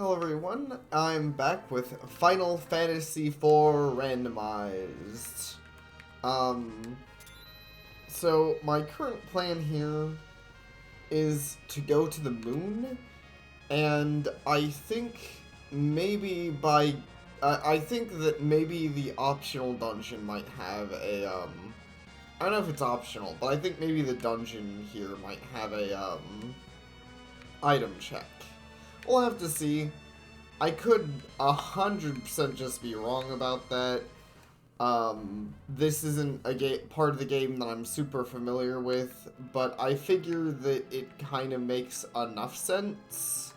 Hello everyone, I'm back with Final Fantasy IV Randomized. So my current plan here is to go to the moon, and I think maybe I think that maybe the optional dungeon might have a, I don't know if it's optional, but I think maybe the dungeon here might have a, item check. We'll have to see. I could 100% just be wrong about that. This isn't a part of the game that I'm super familiar with, but I figure that it kind of makes enough sense.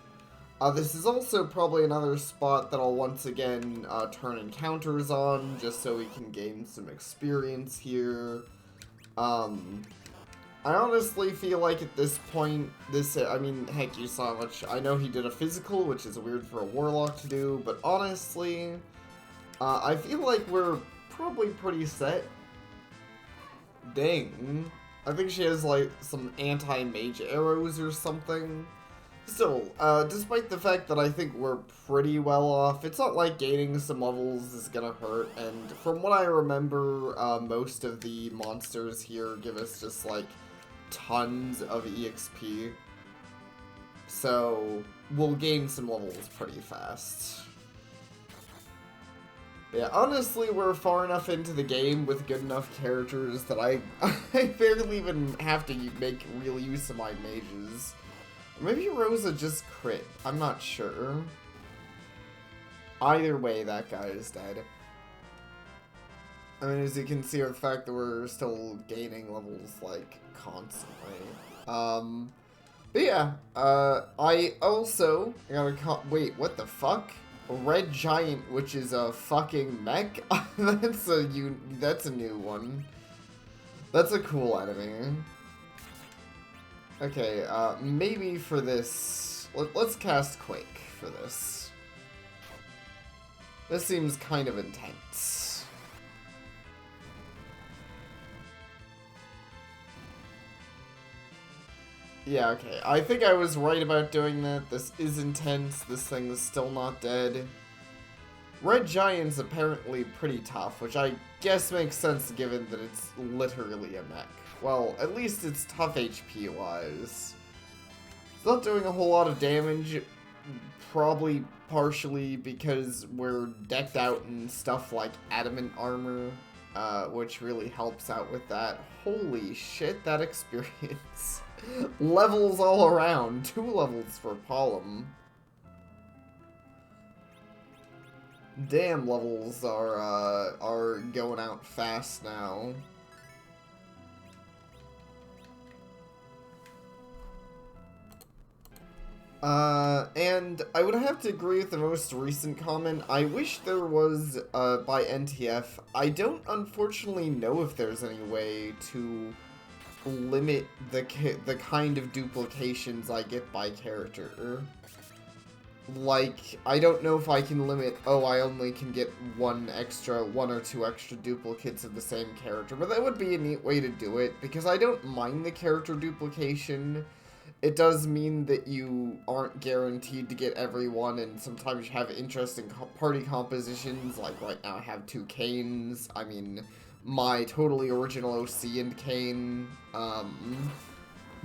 This is also probably another spot that I'll once again turn encounters on, just so we can gain some experience here. I honestly feel like at this point, I mean, heck, you saw much. I know he did a physical, which is weird for a warlock to do, but honestly, I feel like we're probably pretty set. Dang. I think she has, like, some anti-mage arrows or something. Still, despite the fact that I think we're pretty well off, it's not like gaining some levels is gonna hurt, and from what I remember, most of the monsters here give us just, like, tons of EXP, so we'll gain some levels pretty fast. Yeah, honestly, we're far enough into the game with good enough characters that I barely even have to make real use of my mages. Maybe Rosa just crit, I'm not sure. Either way, that guy is dead. I mean, as you can see, the fact that we're still gaining levels, like, constantly. But yeah, I also gotta wait, what the fuck? A red giant, which is a fucking mech? That's a new one. That's a cool enemy. Okay, maybe for this, let's cast Quake for this. This seems kind of intense. Yeah, okay. I think I was right about doing that. This is intense. This thing is still not dead. Red Giant's apparently pretty tough, which I guess makes sense given that it's literally a mech. Well, at least it's tough HP-wise. It's not doing a whole lot of damage, probably partially because we're decked out in stuff like adamant armor, which really helps out with that. Holy shit, that experience. Levels all around. 2 levels for Palom. Damn, levels are going out fast now. And I would have to agree with the most recent comment. I wish there was, by NTF. I don't unfortunately know if there's any way to limit the kind of duplications I get by character. Like, I don't know if I can limit, oh, I only can get one or two extra duplicates of the same character, but that would be a neat way to do it, because I don't mind the character duplication. It does mean that you aren't guaranteed to get everyone, and sometimes you have interesting party compositions, like right now I have 2 Kanes, I mean, my totally original OC and Kane,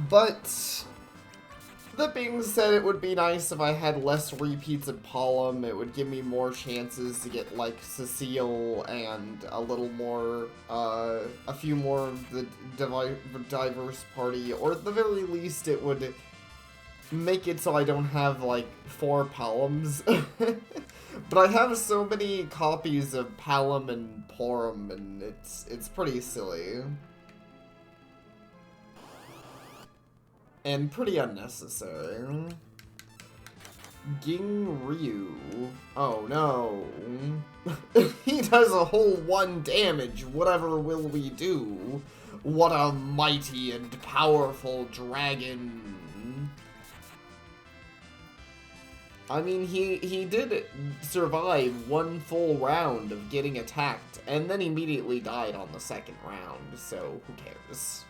but that being said, it would be nice if I had less repeats of Palom. It would give me more chances to get, like, Cecile and a little more, a few more of the diverse party, or at the very least, it would make it so I don't have, like, 4 Paloms. But I have so many copies of Palom and Porum, and it's pretty silly. And pretty unnecessary. Ging Ryu. Oh no. He does a whole 1 damage. Whatever will we do? What a mighty and powerful dragon. I mean, he did survive 1 full round of getting attacked, and then immediately died on the 2nd round, so who cares?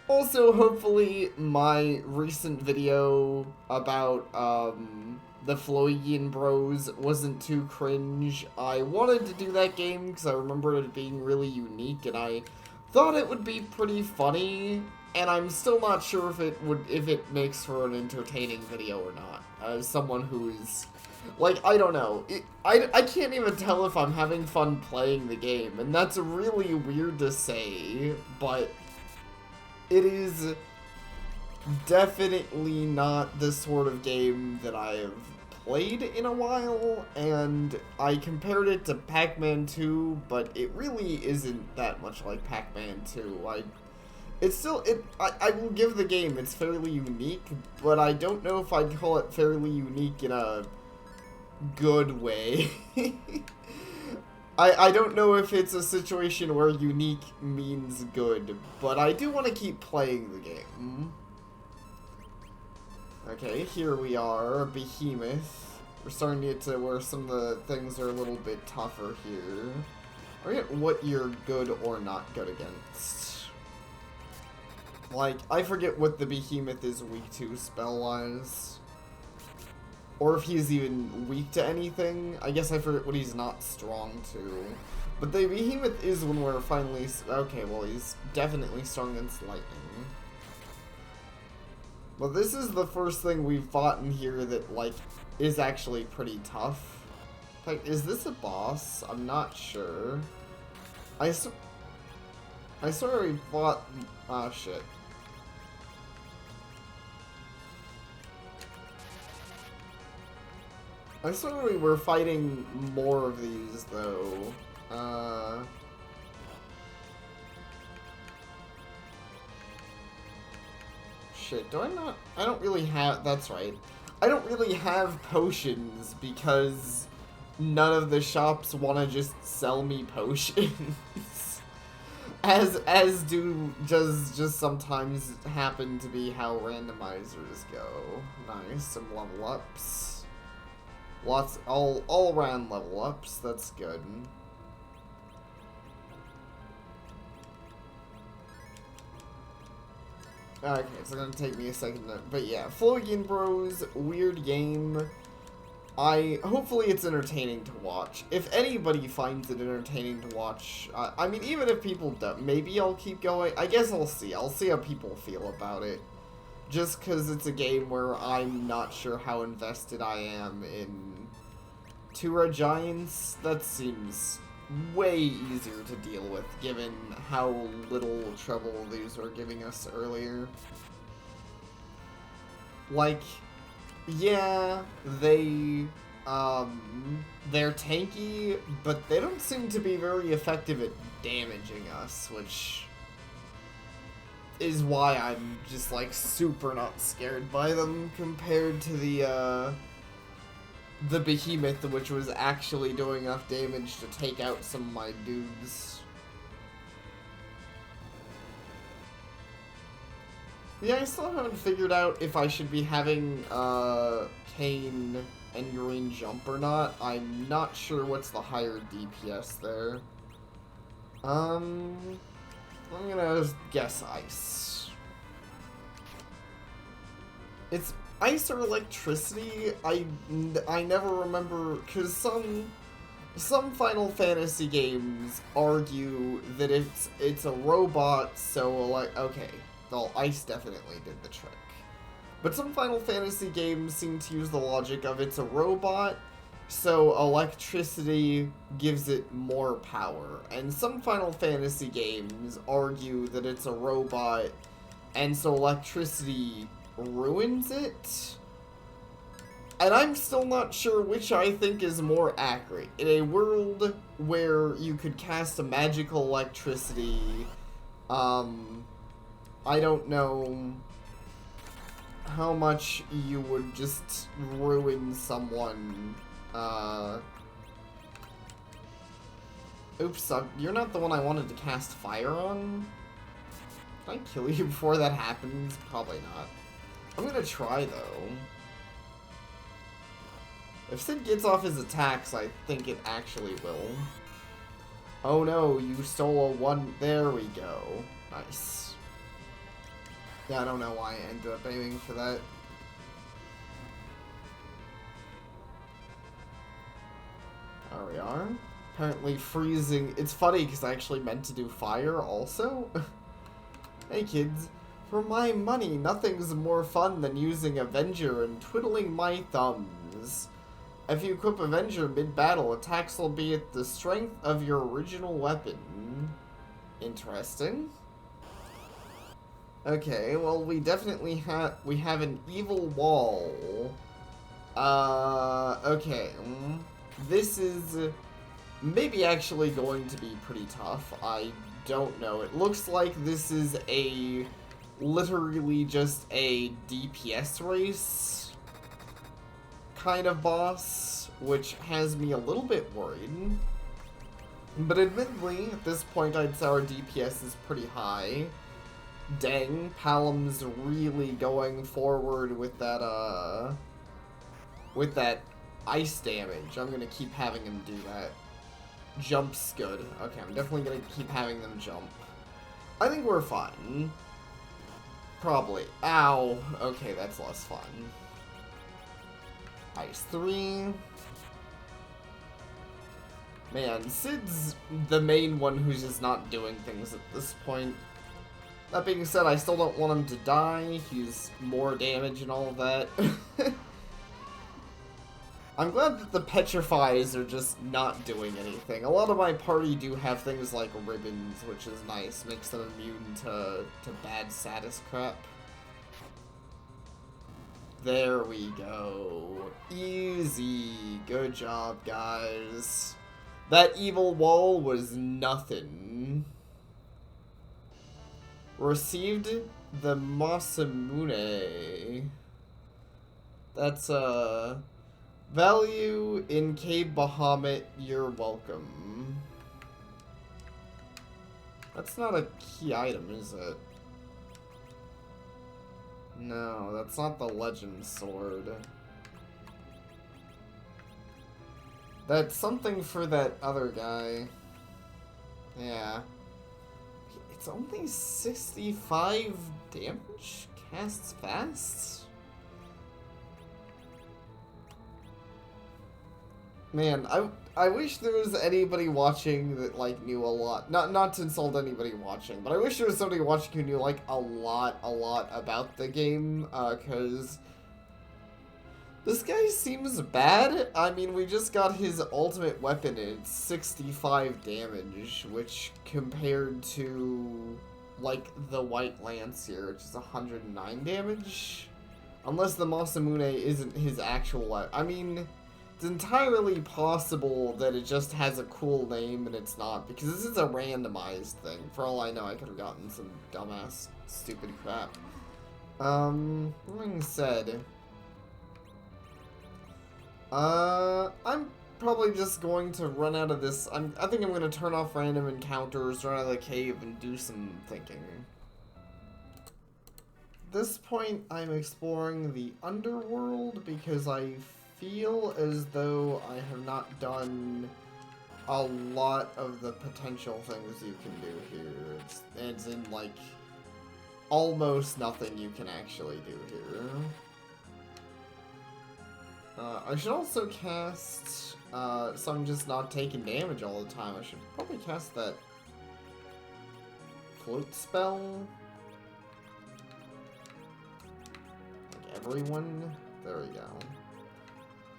Also, hopefully, my recent video about, the Floydian Bros wasn't too cringe. I wanted to do that game because I remember it being really unique, and I thought it would be pretty funny, and I'm still not sure if it makes for an entertaining video or not. As someone who's, like, I don't know. I can't even tell if I'm having fun playing the game, and that's really weird to say, but it is definitely not the sort of game that I've played in a while, and I compared it to Pac-Man 2, but it really isn't that much like Pac-Man 2. I will give the game, it's fairly unique, but I don't know if I'd call it fairly unique in a good way. I don't know if it's a situation where unique means good, but I do want to keep playing the game. Okay, here we are, Behemoth. We're starting to get to where some of the things are a little bit tougher here. I forget what you're good or not good against. Like, I forget what the Behemoth is weak to spell-wise. Or if he's even weak to anything. I guess I forget what he's not strong to. But the Behemoth is when we're finally... Okay, well, he's definitely strong against lightning. But this is the first thing we've fought in here that, like, is actually pretty tough. Like, is this a boss? I'm not sure. I swear we fought... Oh, shit. I swear we were fighting more of these, though. Shit, do I not? I don't really have... That's right. I don't really have potions because none of the shops want to just sell me potions. as just sometimes happen to be how randomizers go. Nice, some level ups. Lots, all around level ups, that's good. Okay, it's gonna take me a second, but yeah, Floydian Bros, weird game. Hopefully it's entertaining to watch. If anybody finds it entertaining to watch, I mean, even if people don't, maybe I'll keep going. I guess I'll see how people feel about it. Just because it's a game where I'm not sure how invested I am in Two Red Giants. That seems way easier to deal with, given how little trouble these were giving us earlier. Like, yeah, they're tanky, but they don't seem to be very effective at damaging us, which is why I'm just, like, super not scared by them compared to the Behemoth, which was actually doing enough damage to take out some of my dudes. Yeah, I still haven't figured out if I should be having, Cane and Green Jump or not. I'm not sure what's the higher DPS there. I'm gonna guess Ice. It's Ice or Electricity. I never remember, because some Final Fantasy games argue that it's a robot, so okay, well, Ice definitely did the trick. But some Final Fantasy games seem to use the logic of it's a robot, so electricity gives it more power. And some Final Fantasy games argue that it's a robot, and so electricity ruins it. And I'm still not sure which I think is more accurate. In a world where you could cast a magical electricity, I don't know how much you would just ruin someone. Oops, you're not the one I wanted to cast fire on? Can I kill you before that happens? Probably not. I'm gonna try, though. If Sid gets off his attacks, I think it actually will. Oh no, you stole a one. There we go. Nice. Yeah, I don't know why I ended up aiming for that. There we are. Apparently freezing. It's funny because I actually meant to do fire also. Hey kids, for my money, nothing's more fun than using Avenger and twiddling my thumbs. If you equip Avenger mid-battle, attacks will be at the strength of your original weapon. Interesting. Okay, well we definitely have an evil wall. Okay. This is maybe actually going to be pretty tough. I don't know. It looks like this is literally just a DPS race kind of boss, which has me a little bit worried. But admittedly, at this point, I'd say our DPS is pretty high. Dang, Palom's really going forward with that ice damage. I'm gonna keep having him do that. Jump's good. Okay, I'm definitely gonna keep having them jump. I think we're fine. Probably. Ow. Okay, that's less fun. Ice 3. Man, Sid's the main one who's just not doing things at this point. That being said, I still don't want him to die. He's more damage and all of that. I'm glad that the petrifies are just not doing anything. A lot of my party do have things like ribbons, which is nice. Makes them immune to bad status crap. There we go. Easy. Good job, guys. That evil wall was nothing. Received the Masamune. That's value in Cave Bahamut, you're welcome. That's not a key item, is it? No, that's not the legend sword. That's something for that other guy. Yeah. It's only 65 damage? Casts fast? Man, I wish there was anybody watching that, like, knew a lot. Not to insult anybody watching, but I wish there was somebody watching who knew, like, a lot about the game, cause this guy seems bad. I mean, we just got his ultimate weapon and it's 65 damage, which compared to, like, the White Lance here, which is 109 damage. Unless the Masamune isn't his actual weapon. I mean, it's entirely possible that it just has a cool name and it's not, because this is a randomized thing. For all I know, I could have gotten some dumbass, stupid crap. That being said, I'm probably just going to run out of this. I think I'm going to turn off random encounters, run out of the cave, and do some thinking. At this point, I'm exploring the underworld because I feel as though I have not done a lot of the potential things you can do here. It's in, like, almost nothing you can actually do here. I should also cast, so I'm just not taking damage all the time. I should probably cast that float spell. Like everyone. There we go.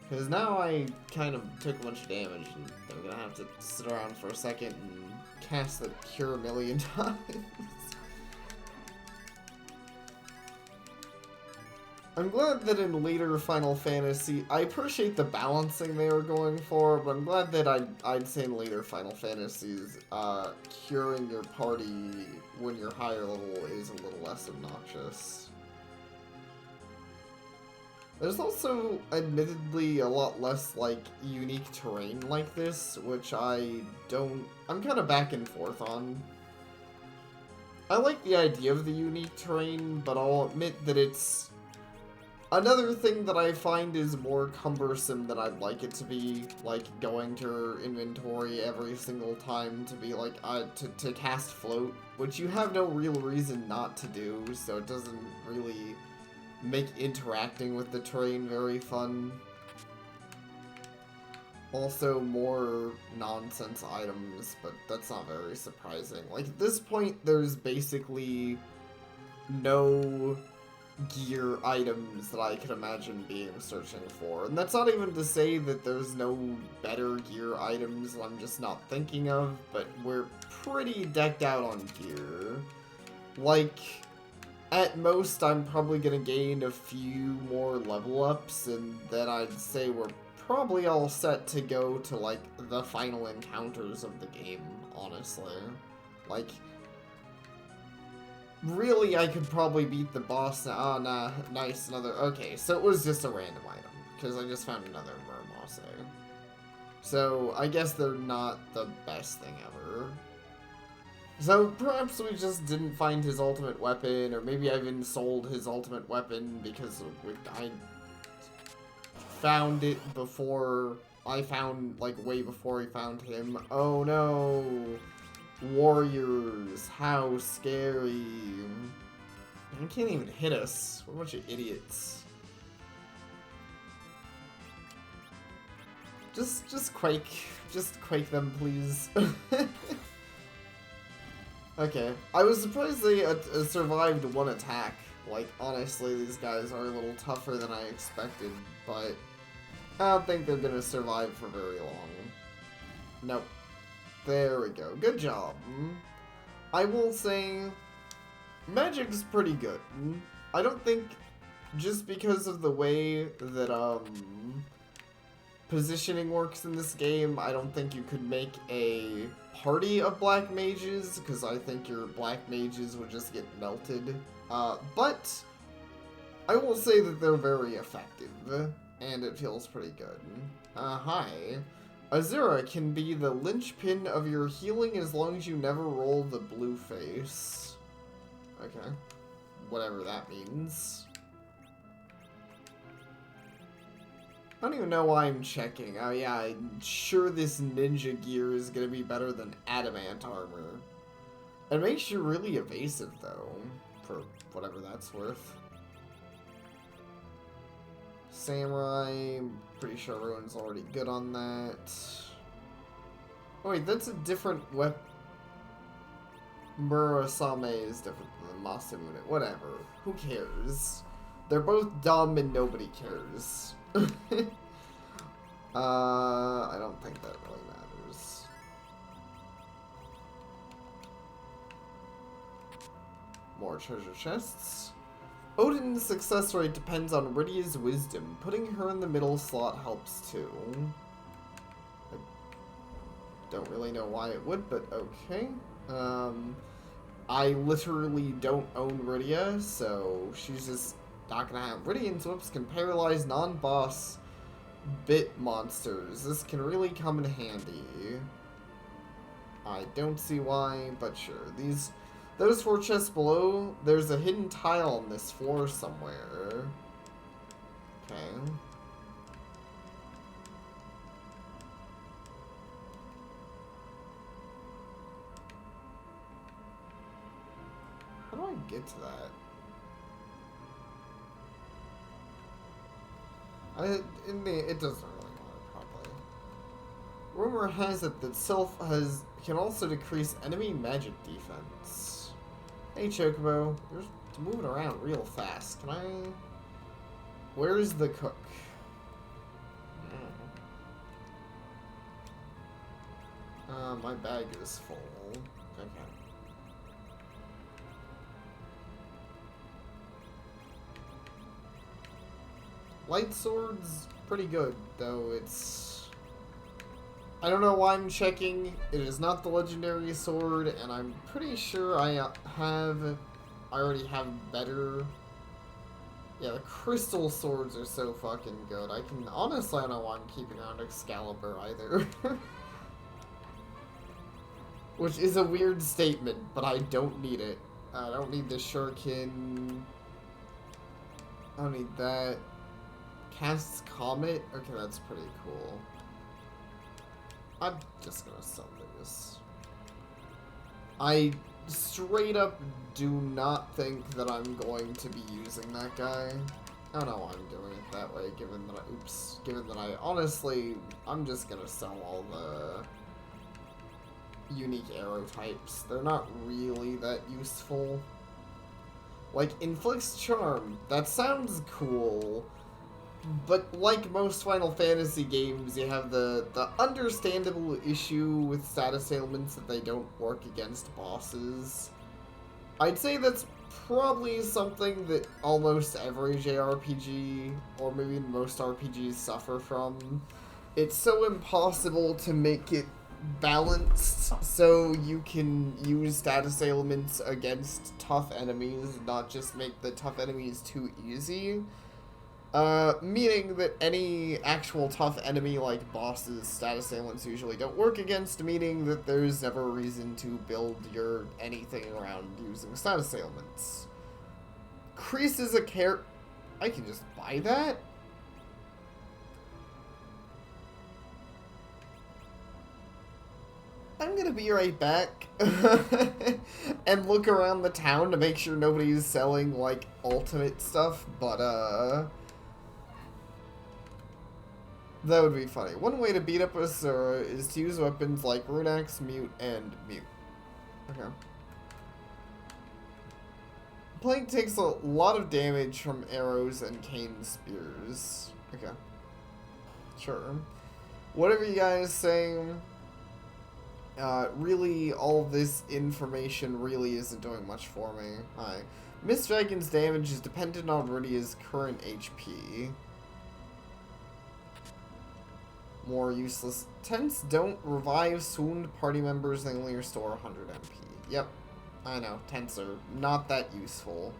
Because now I kind of took a bunch of damage, and I'm gonna have to sit around for a second and cast the cure a million times. I'm glad that in later Final Fantasy, I appreciate the balancing they were going for, but I'm glad that I'd say in later Final Fantasies, curing your party when you're higher level is a little less obnoxious. There's also, admittedly, a lot less, like, unique terrain like this, which I'm kind of back and forth on. I like the idea of the unique terrain, but I'll admit that it's Another thing that I find is more cumbersome than I'd like it to be, like going to your inventory every single time to be like, to cast float, which you have no real reason not to do, so it doesn't really make interacting with the terrain very fun. Also, more nonsense items, but that's not very surprising. Like, at this point, there's basically no gear items that I could imagine being searching for. And that's not even to say that there's no better gear items I'm just not thinking of, but we're pretty decked out on gear. Like, at most, I'm probably gonna gain a few more level ups, and then I'd say we're probably all set to go to, like, the final encounters of the game, honestly. Like, really, I could probably beat the boss now. Oh, nah, nice, another... Okay, so it was just a random item, because I just found another Mermose. So, I guess they're not the best thing ever. So, perhaps we just didn't find his ultimate weapon, or maybe I even sold his ultimate weapon because I found it before I found, like, way before he found him. Oh no! Warriors, how scary. They can't even hit us. What a bunch of idiots. Just quake. Just quake them, please. Okay. I was surprised they survived one attack. Like, honestly, these guys are a little tougher than I expected, but I don't think they're gonna survive for very long. Nope. There we go. Good job. I will say, magic's pretty good. I don't think, just because of the way that, positioning works in this game, I don't think you could make a party of black mages, because I think your black mages would just get melted. But I will say that they're very effective, and it feels pretty good. Hi. Azura can be the linchpin of your healing as long as you never roll the blue face. Okay. Whatever that means. I don't even know why I'm checking. Oh yeah, I'm sure this ninja gear is gonna be better than adamant armor. It makes you really evasive though, for whatever that's worth. Samurai, I'm pretty sure everyone's already good on that. Oh wait, that's a different weapon. Murasame is different than Masamune. Whatever. Who cares? They're both dumb and nobody cares. I don't think that really matters. More treasure chests. Odin's success rate depends on Rydia's wisdom. Putting her in the middle slot helps too. I don't really know why it would, but okay. I literally don't own Rydia, so she's just not gonna have. Rydian's whips can paralyze non-boss bit monsters. This can really come in handy. I don't see why, but sure. Those 4 chests below, there's a hidden tile on this floor somewhere. Okay. How do I get to that? It doesn't really matter, probably. Rumor has it that Sylph can also decrease enemy magic defense. Hey Chocobo, you're moving around real fast. Can I... Where's the cook? My bag is full. Okay. Light sword's pretty good, though it's... I don't know why I'm checking. It is not the legendary sword, and I'm pretty sure I already have better... Yeah, the crystal swords are so fucking good. Honestly, I don't know why I'm keeping around Excalibur either. Which is a weird statement, but I don't need it. I don't need the shuriken. I don't need that. Casts Comet? Okay, that's pretty cool. I'm just gonna sell this. I straight up do not think that I'm going to be using that guy. I don't know why I'm doing it that way, given that I honestly, I'm just gonna sell all the unique arrow types. They're not really that useful. Like, Inflicts Charm, that sounds cool, but like most Final Fantasy games, you have the understandable issue with status ailments that they don't work against bosses. I'd say that's probably something that almost every JRPG, or maybe most RPGs, suffer from. It's so impossible to make it balanced so you can use status ailments against tough enemies, not just make the tough enemies too easy. Meaning that any actual tough enemy like bosses, status ailments usually don't work against, meaning that there's never a reason to build your anything around using status ailments. Kreese is a character. I can just buy that? I'm gonna be right back and look around the town to make sure nobody's selling, like, ultimate stuff, but, that would be funny. One way to beat up Asura is to use weapons like Runax, Mute, and Mute. Okay. Plank takes a lot of damage from arrows and cane spears. Okay. Sure. Whatever you guys say, really, all this information really isn't doing much for me. Hi. Miss Dragon's damage is dependent on Rydia's current HP. More useless. Tents don't revive swooned party members, they only restore 100 MP. Yep, I know, tents are not that useful.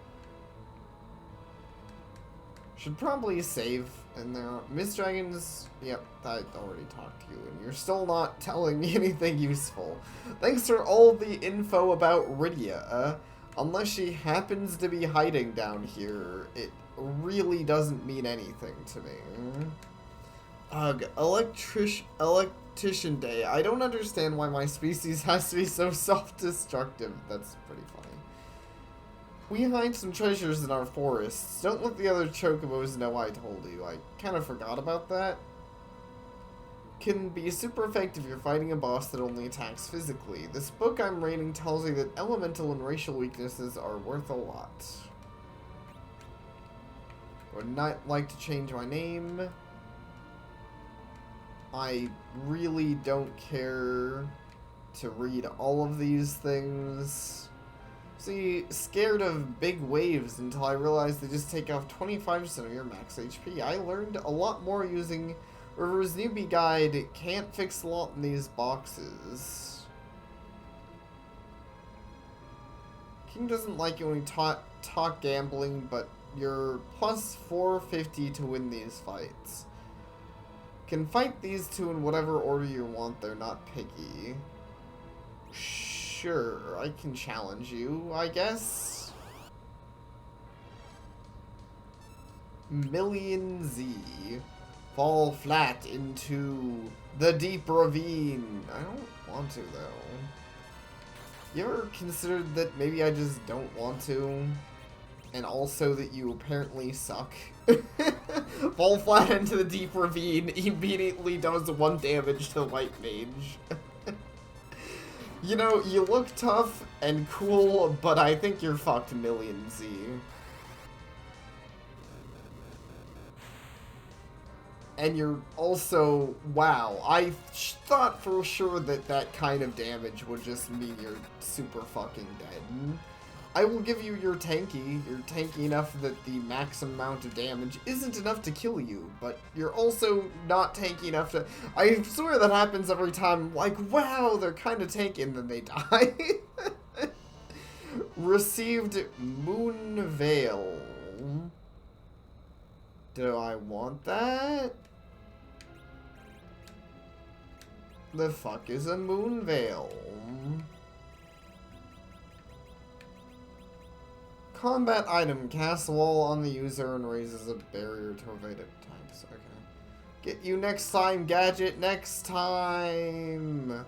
Should probably save in there. Miss Dragons, yep, I already talked to you, and you're still not telling me anything useful. Thanks for all the info about Rydia. Unless she happens to be hiding down here, it really doesn't mean anything to me. Ugh, Electrician Day. I don't understand why my species has to be so self-destructive. That's pretty funny. We hide some treasures in our forests. Don't let the other chocobos know I told you. I kind of forgot about that. Can be super effective if you're fighting a boss that only attacks physically. This book I'm reading tells you that elemental and racial weaknesses are worth a lot. Would not like to change my name. I really don't care to read all of these things. See, scared of big waves until I realized they just take off 25% of your max HP. I learned a lot more using River's Newbie Guide. It can't fix a lot in these boxes. King doesn't like it when we talk gambling, but you're plus 450 to win these fights. Can fight these two in whatever order you want, they're not picky. Sure, I can challenge you, I guess. Million Z. Fall flat into the deep ravine. I don't want to, though. You ever considered that maybe I just don't want to? And also that you apparently suck. Fall flat into the deep ravine, immediately does 1 damage to the white mage. You know, you look tough and cool, but I think you're fucked, Million Z. And you're also, wow, I thought for sure that that kind of damage would just mean you're super fucking dead. I will give you your tanky. You're tanky enough that the max amount of damage isn't enough to kill you, but you're also not tanky enough to... I swear that happens every time. Like, wow, they're kind of tanky, and then they die. Received Moon Veil. Do I want that? The fuck is a Moon Veil? Combat item. Casts a wall on the user and raises a barrier to evade attacks. Okay. Get you next time, Gadget. Next time.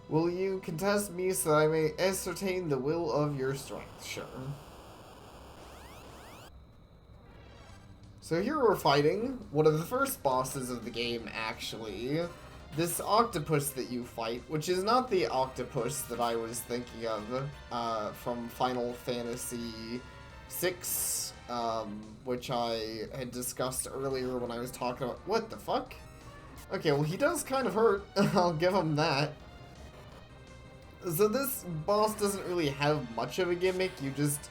Will you contest me so that I may ascertain the will of your strength? Sure. So here we're fighting one of the first bosses of the game, actually. This octopus that you fight, which is not the octopus that I was thinking of from Final Fantasy VI, which I had discussed earlier when I was talking about... What the fuck? Okay, well, he does kind of hurt. I'll give him that. So this boss doesn't really have much of a gimmick. You just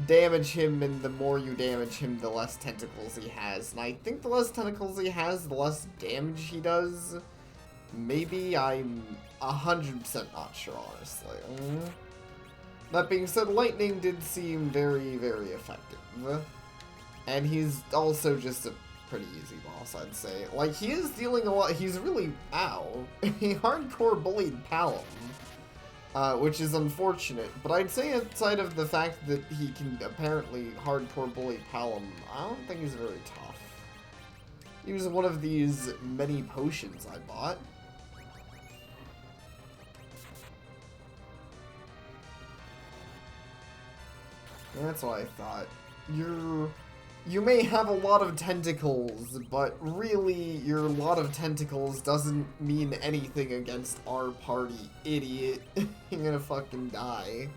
damage him, and the more you damage him, the less tentacles he has. And I think the less tentacles he has, the less damage he does. Maybe, I'm 100% not sure, honestly. That being said, lightning did seem very, very effective. And he's also just a pretty easy boss, I'd say. Like, he is dealing a lot. He's really... Ow. He hardcore bullied Palom. Which is unfortunate, but I'd say outside of the fact that he can apparently hardcore bully Palom, I don't think he's very tough. He was one of these many potions I bought. That's what I thought. You may have a lot of tentacles, but really, your lot of tentacles doesn't mean anything against our party, idiot. You're gonna fucking die.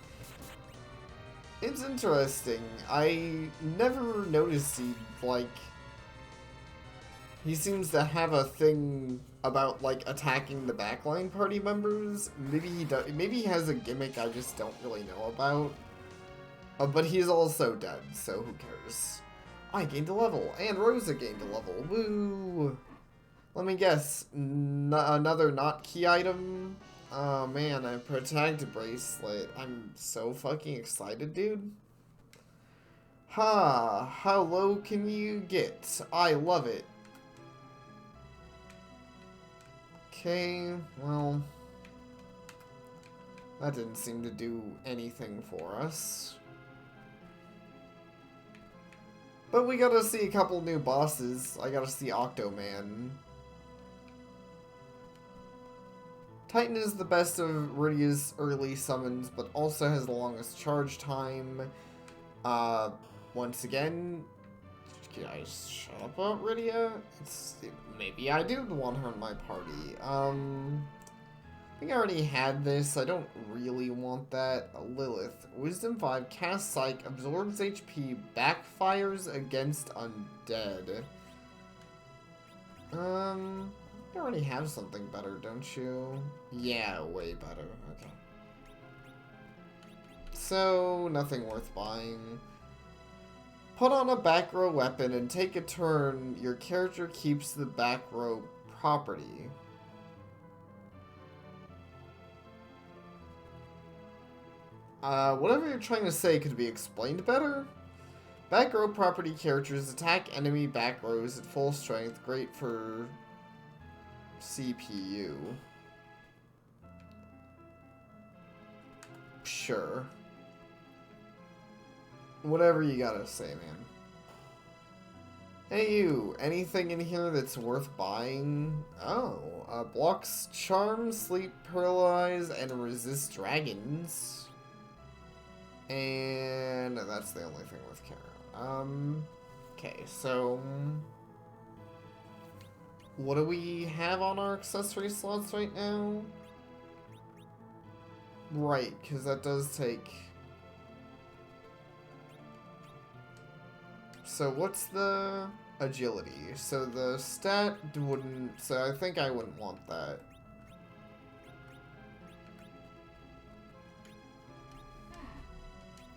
It's interesting. I never noticed he seems to have a thing about, attacking the backline party members. Maybe he does. Maybe he has a gimmick I just don't really know about. But he's also dead, so who cares? I gained a level, and Rosa gained a level. Woo! Let me guess. Another not key item? Oh man, a protect bracelet. I'm so fucking excited, dude. Ha! How low can you get? I love it. Okay, well... that didn't seem to do anything for us. But we gotta see a couple new bosses. I gotta see Octoman. Titan is the best of Rydia's early summons, but also has the longest charge time. Once again, can I shut up about Rydia? Maybe I do want her in my party. I think I already had this. I don't really want that. Lilith. Wisdom 5. Cast Psych. Absorbs HP. Backfires against undead. You already have something better, don't you? Yeah, way better. Okay. So, nothing worth buying. Put on a back row weapon and take a turn. Your character keeps the back row property. Whatever you're trying to say could be explained better. Back row property characters attack enemy back rows at full strength. Great for CPU. Sure. Whatever you gotta say, man. Hey you, anything in here that's worth buying? Oh, blocks charm, sleep, paralyze, and resist dragons. And that's the only thing with Kara. Okay, so... what do we have on our accessory slots right now? Right, because that does take... So what's the agility? So the stat wouldn't... So I think I wouldn't want that.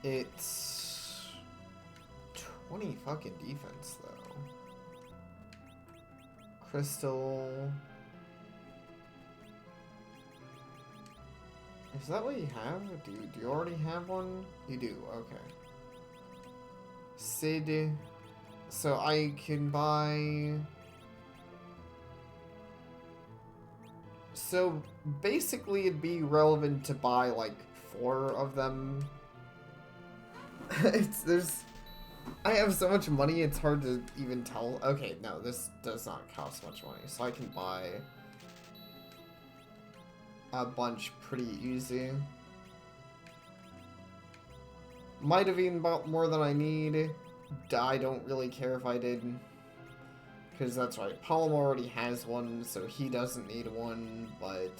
It's 20 fucking defense, though. Crystal. Is that what you have? Do you already have one? You do, okay. Sid. So I can buy... So basically it'd be relevant to buy like 4 of them. I have so much money, it's hard to even tell. Okay, no, this does not cost much money, so I can buy a bunch pretty easy. Might have even bought more than I need. I don't really care if I did. Because that's right, Palom already has one, so he doesn't need one, but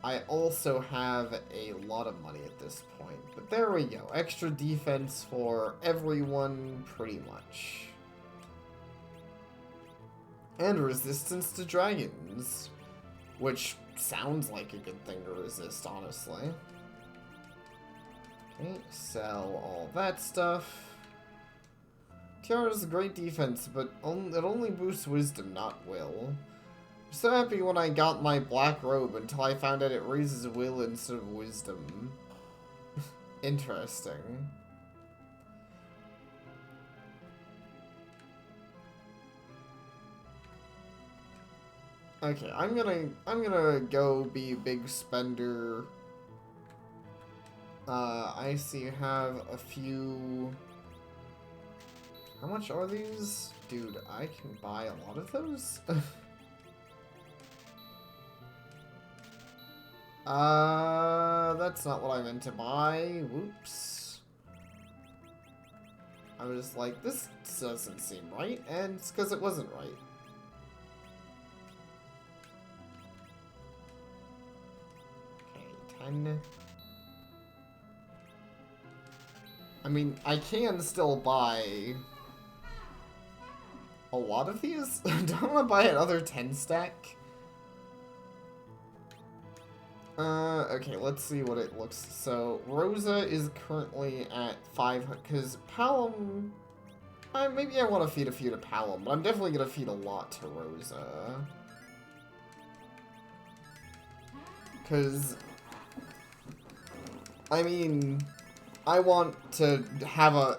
I also have a lot of money at this point. But there we go, extra defense for everyone, pretty much. And resistance to dragons, which sounds like a good thing to resist, honestly. Okay, sell all that stuff. Tiara's a great defense, but it only boosts wisdom, not will. I'm so happy when I got my black robe until I found out it raises will instead of wisdom. Interesting. Okay, I'm gonna go be a big spender. I see you have a few. How much are these? Dude, I can buy a lot of those? That's not what I meant to buy. Whoops. I was like, this doesn't seem right, and it's because it wasn't right. Okay, 10. I mean, I can still buy a lot of these. Do I want to buy another 10 stack? Okay, let's see what it looks. So, Rosa is currently at 500, because Palom, maybe I want to feed a few to Palom, but I'm definitely going to feed a lot to Rosa. Because, I mean, I want to have a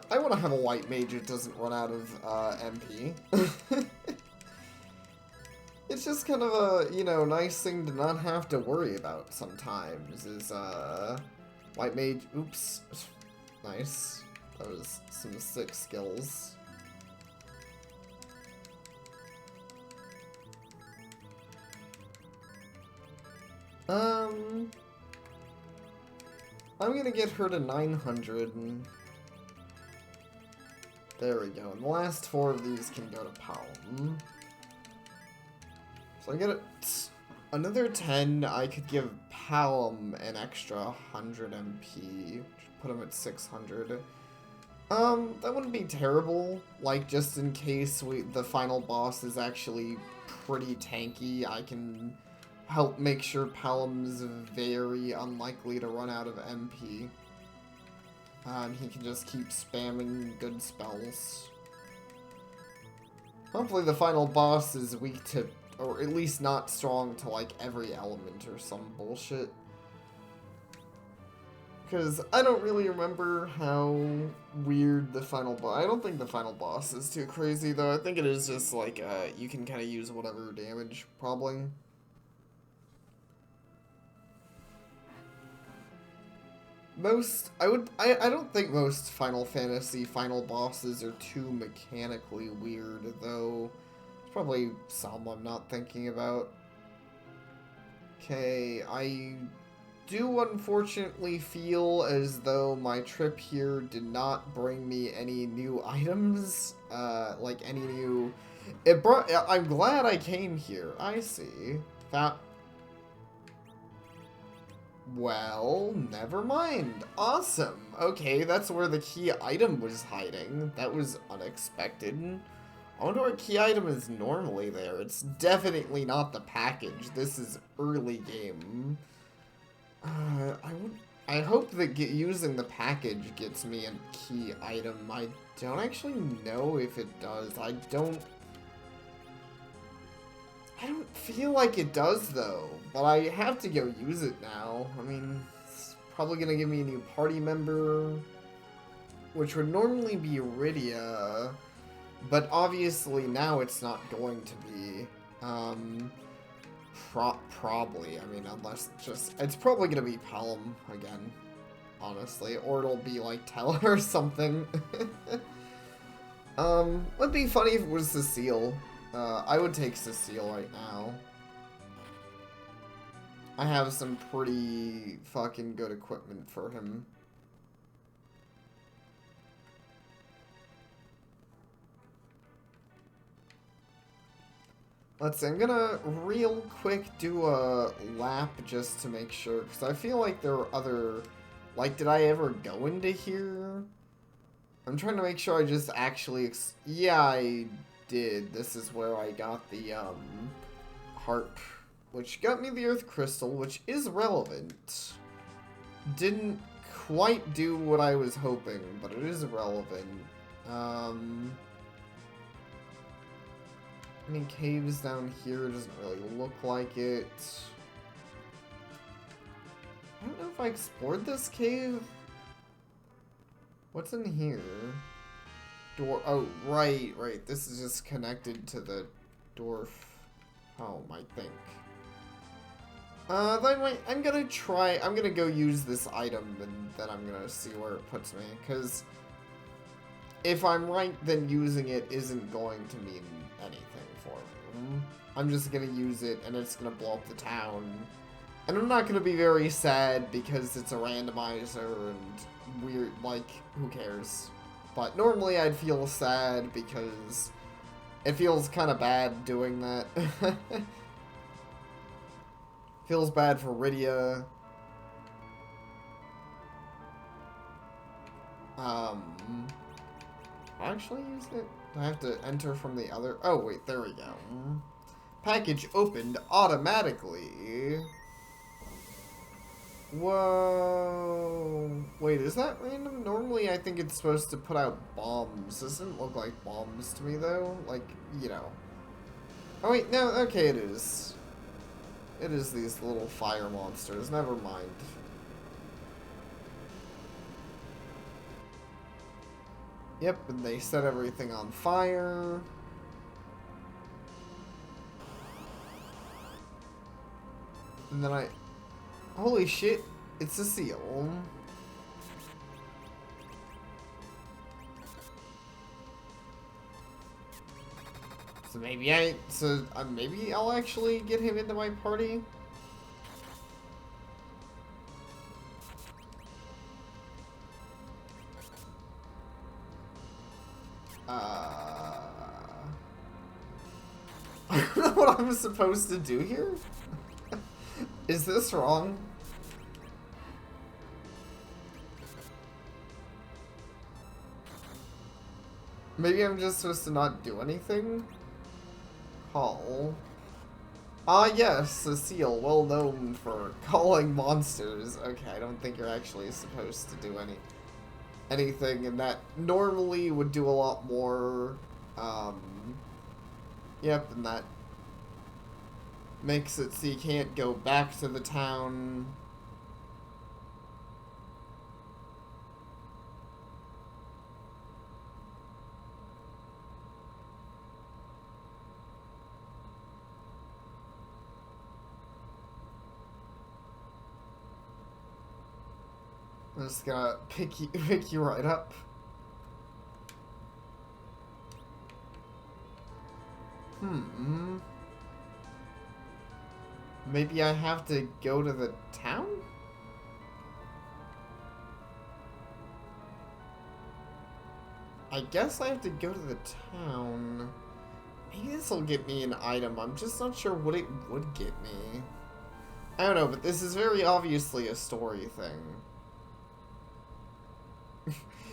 white mage that doesn't run out of, MP. It's just kind of a, you know, nice thing to not have to worry about sometimes, is, white mage, oops, nice, that was some sick skills. I'm gonna get her to 900, and there we go, and the last 4 of these can go to Palom. So I get another 10, I could give Palom an extra 100 MP, put him at 600. That wouldn't be terrible, like, just in case the final boss is actually pretty tanky, I can help make sure Palom's very unlikely to run out of MP. And he can just keep spamming good spells. Hopefully the final boss is weak to, or at least not strong to, like, every element or some bullshit. Because I don't really remember how weird the final boss... I don't think the final boss is too crazy, though. I think it is just, like, you can kind of use whatever damage, probably. I don't think most Final Fantasy final bosses are too mechanically weird, though. There's probably some I'm not thinking about. Okay, I do unfortunately feel as though my trip here did not bring me any new items, like any new... I'm glad I came here, I see. Well, never mind. Awesome. Okay, that's where the key item was hiding. That was unexpected. I wonder what key item is normally there. It's definitely not the package. This is early game. I hope that using the package gets me a key item. I don't actually know if it does. I don't feel like it does, though, but I have to go use it now. I mean, it's probably gonna give me a new party member, which would normally be Iridia, but obviously now it's not going to be. Probably, I mean, unless it's probably gonna be Palom again. honestly. Or it'll be like Tella or something. Would be funny if it was Cecile. I would take Cecile right now. I have some pretty fucking good equipment for him. Let's see, I'm gonna real quick do a lap just to make sure, because I feel like there are other... Like, did I ever go into here? I'm trying to make sure I just actually... Yeah, I did. This is where I got the, harp, which got me the Earth Crystal, which is relevant. Didn't quite do what I was hoping, but it is relevant. I mean, caves down here doesn't really look like it. I don't know if I explored this cave. What's in here? Door. Oh, right. This is just connected to the dwarf home, I think. Anyway, I'm gonna go use this item, and then I'm gonna see where it puts me, because if I'm right, then using it isn't going to mean anything for me. I'm just gonna use it, and it's gonna blow up the town. And I'm not gonna be very sad, because it's a randomizer, and weird, like, who cares? But normally I'd feel sad, because it feels kind of bad doing that. Feels bad for Rydia. I actually used it? Do I have to enter from the other? Oh, wait, there we go. Package opened automatically. Whoa. Wait, is that random? Normally, I think it's supposed to put out bombs. Doesn't look like bombs to me, though. Like, you know. Oh, wait, no, okay, it is. It is these little fire monsters. Never mind. Yep, and they set everything on fire. And then holy shit, it's a seal. So maybe I'll actually get him into my party. I don't know what I'm supposed to do here. Is this wrong? Maybe I'm just supposed to not do anything? Call. Ah, yes, Cecile, well known for calling monsters. Okay, I don't think you're actually supposed to do anything, and that normally would do a lot more. Yep, and that makes it so you can't go back to the town. I'm just gonna pick you right up. Maybe I have to go to the town? I guess I have to go to the town. Maybe this will get me an item. I'm just not sure what it would get me. I don't know, but this is very obviously a story thing.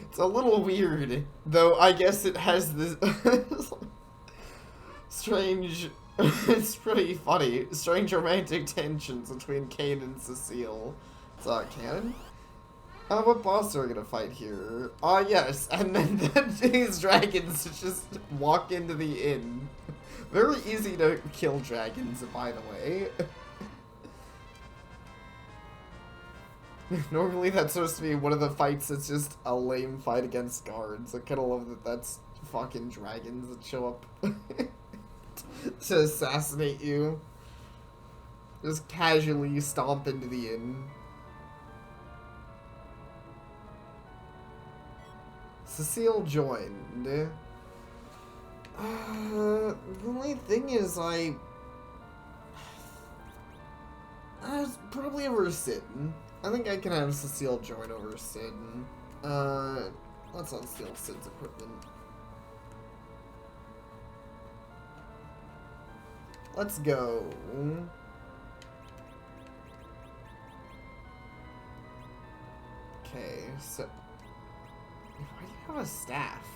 It's a little weird, though I guess it has this strange, it's pretty funny, strange romantic tensions between Kane and Cecile. It's canon? What boss are we gonna fight here? Yes, and then these dragons just walk into the inn. Very easy to kill dragons, by the way. Normally that's supposed to be one of the fights that's just a lame fight against guards. I kinda love that that's fucking dragons that show up to assassinate you. Just casually stomp into the inn. Cecile joined. The only thing is probably over Sid. I think I can have Cecile join over Sid. Let's unsteal Sid's equipment. Let's go. Okay, so why do you have a staff?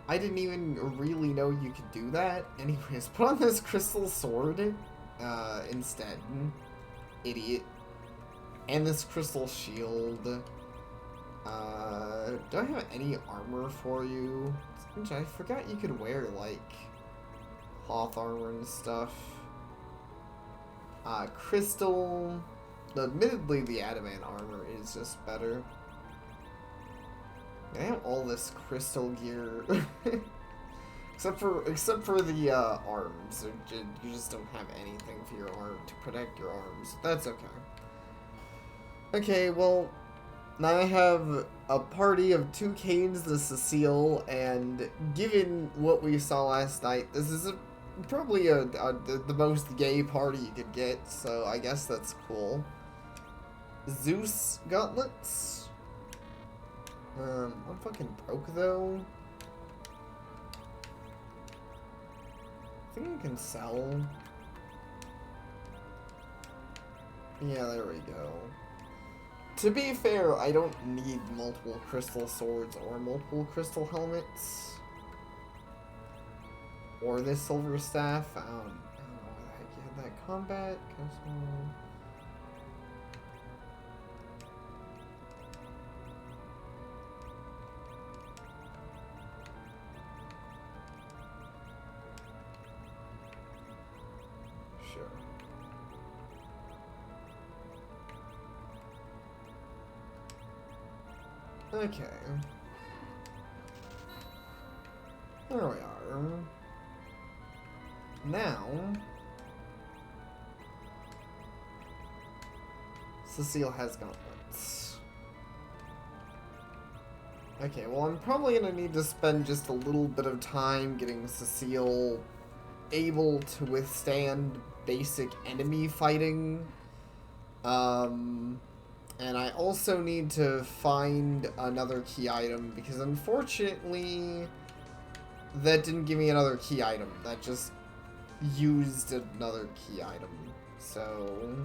I didn't even really know you could do that. Anyways, put on this crystal sword instead. Idiot. And this crystal shield. Do I have any armor for you? I forgot you could wear, like, cloth armor and stuff. Crystal. Admittedly, the adamant armor is just better. I have all this crystal gear. except for the arms. You just don't have anything for your arm to protect your arms. That's okay. Okay, well, now I have a party of 2 Canes, the Cecile, and given what we saw last night, this is probably the most gay party you could get, so I guess that's cool. Zeus gauntlets. I'm fucking broke though. I think I can sell. Yeah, there we go. To be fair, I don't need multiple crystal swords or multiple crystal helmets. Or this silver staff. I don't know why the heck you had that. Combat, custom. Sure. Okay. There we are. Now, Cecile has gauntlets. Okay, well, I'm probably gonna need to spend just a little bit of time getting Cecile able to withstand basic enemy fighting. And I also need to find another key item, because unfortunately, that didn't give me another key item. That just used another key item. So,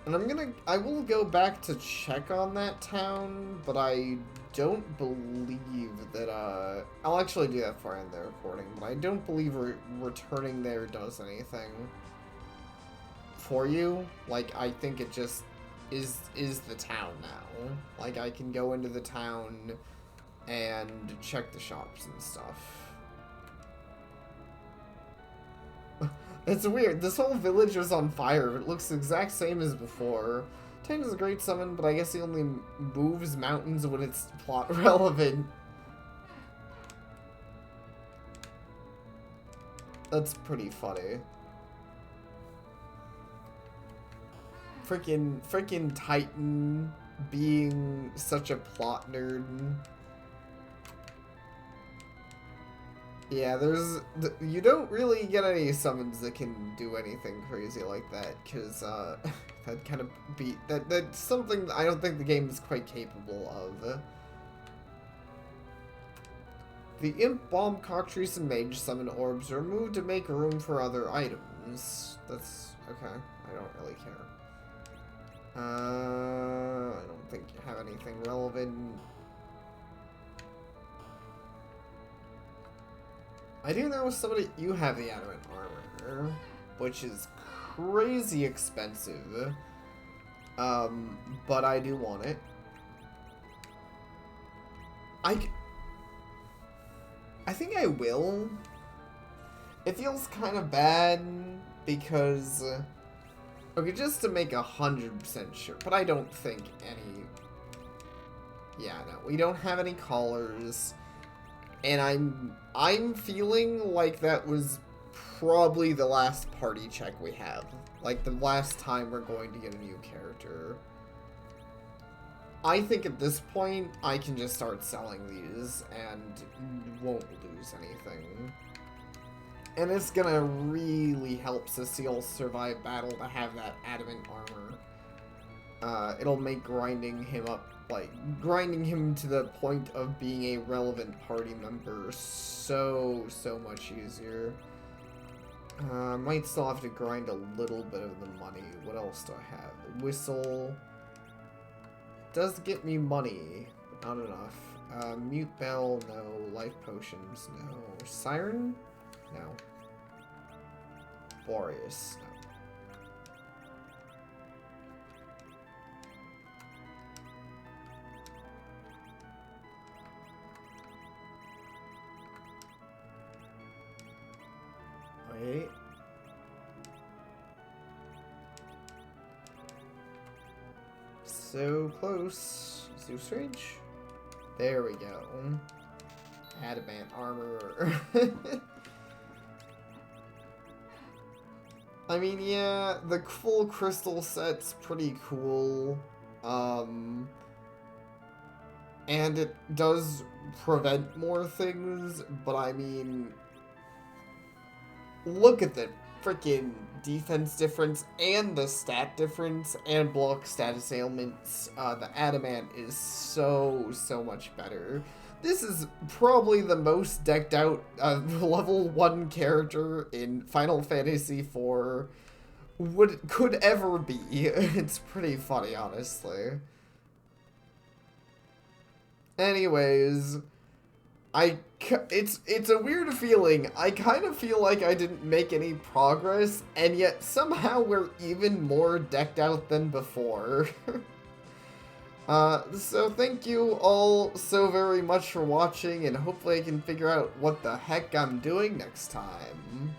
and I will go back to check on that town, but I don't believe that, I'll actually do that before I end the recording, but I don't believe returning there does anything for you. Like, I think it just is the town now. Like, I can go into the town and check the shops and stuff. It's weird. This whole village was on fire. It looks the exact same as before. Tank is a great summon, but I guess he only moves mountains when it's plot relevant. That's pretty funny. Freaking Titan being such a plot nerd. Yeah, you don't really get any summons that can do anything crazy like that, because, that kind of that's something I don't think the game is quite capable of. The Imp, Bomb, Cockatrice, and Mage summon orbs are removed to make room for other items. That's, okay, I don't really care. I don't think you have anything relevant. I do know you have the adamant armor, which is crazy expensive. But I do want it. I think I will. It feels kind of bad because, okay, just to make 100% sure, but I don't think any. Yeah, no, we don't have any collars. And I'm feeling like that was probably the last party check we have. Like, the last time we're going to get a new character. I think at this point, I can just start selling these and won't lose anything. And it's gonna really help Cecile survive battle to have that adamant armor. It'll make grinding him up, like, grinding him to the point of being a relevant party member so much easier. Might still have to grind a little bit of the money. What else do I have? Whistle. Does get me money, but not enough. Mute bell, no. Life potions, no. Siren? No. Boreas, no. Wait. So close. Zeus Rage? There we go. Adamant armor. I mean, yeah, the full crystal set's pretty cool. And it does prevent more things, but I mean, look at the freaking defense difference and the stat difference and block status ailments. The adamant is so much better. This is probably the most decked out level 1 character in Final Fantasy IV could ever be. It's pretty funny, honestly. Anyways, it's a weird feeling. I kind of feel like I didn't make any progress, and yet somehow we're even more decked out than before. So thank you all so very much for watching, and hopefully I can figure out what the heck I'm doing next time.